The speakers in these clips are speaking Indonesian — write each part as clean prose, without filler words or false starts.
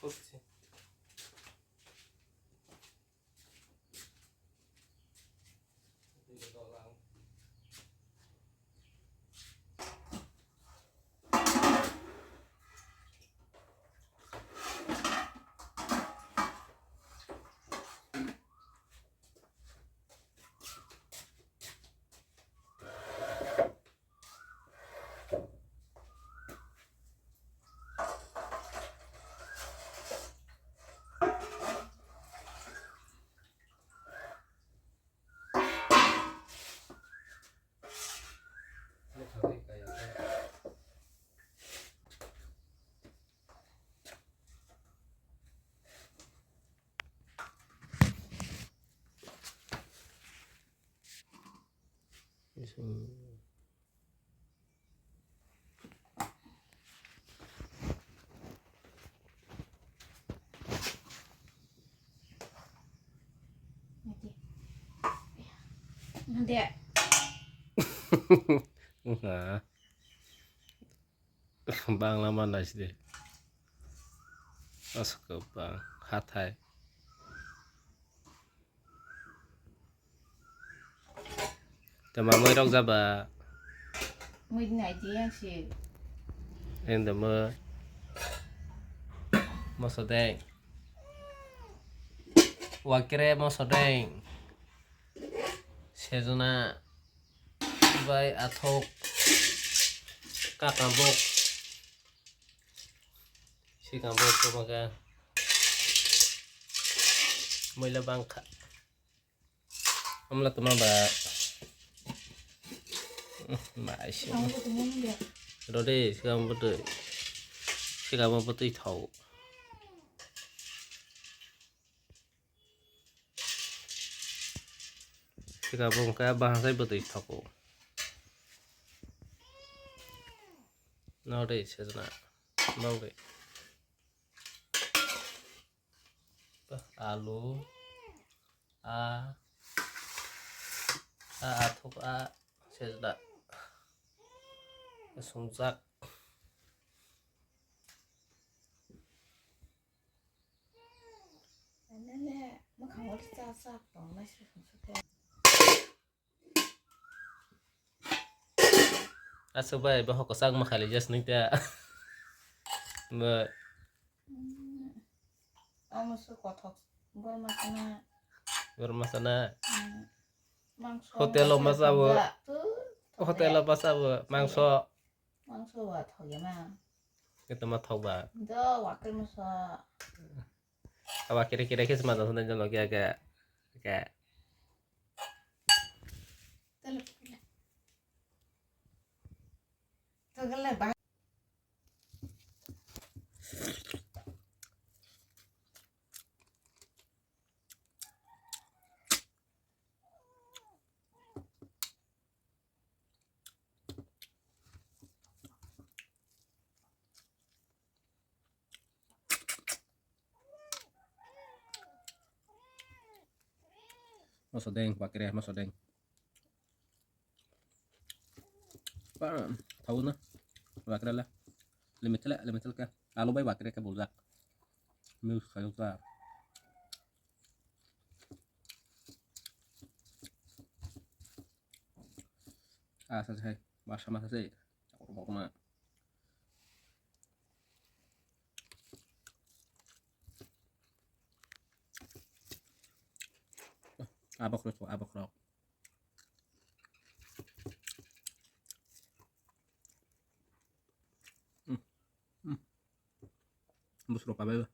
করছি। Nanti. Enggak. Bang lama nasi deh. Masuk ke bang. Hatai. Tema mới đọc ra bà. Mình này thì yang sih. Em tầm mơ. Mơ sổ đen. Wakire mơ sổ đen. Sejuna. Vai athok. Kakambok. Si kambok ko maka. Mới là bang khá. Ông là tụi nó bà. Mãi xíu. Kamu ketemu dia. Rồi đi, siapa betul tahu. Siapa kayak bahasa betul tahu. Nah deh, sejenak, mau deh. Alu, a atau a sejenak. Sungsak. Nenek, makan udah sasak dong, masih suka. Asal bahwa kesang makan aja seningnya. Mbak. Kamu suka tok, bermakna. Bermasana. Mangso. Hotel lo masawa. Tuh. Hotel lo masawa. Mangso. Mangso wa thau ya ma. Kita mau tahu bah. Do wakil masa. Awak kira-kira kisah mana sebenarnya lagi agak. Tegale bah. Masuk deng, pakirnya masuk deng. Pak, tahu na? Pakirnya lah. Limited ka. Lalu bay pakirnya ka bulak. Milk kayu ka. Selesai. Masa sih. Aku mau abak lo. Bus lo kabel.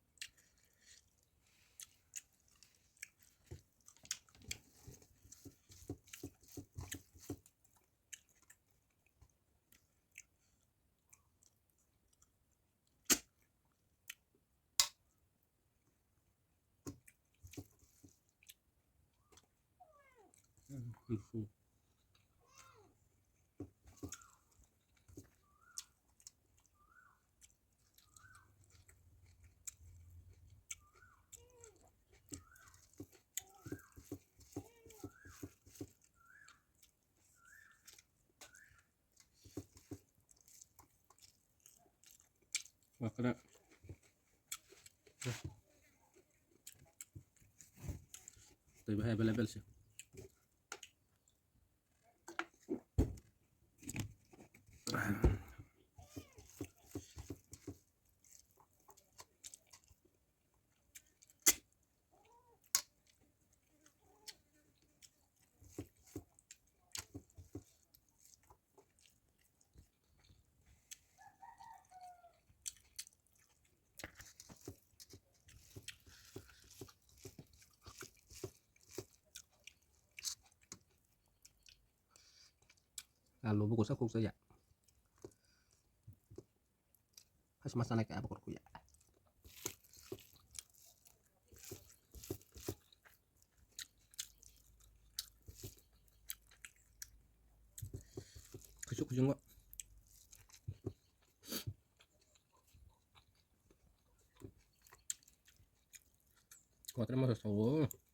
Makanya Tapi available sih. Lalu buku sakuk saja. Pas masa naik apa kurku ya. Kusuk-kusuk kok. Kau terima sesuatu.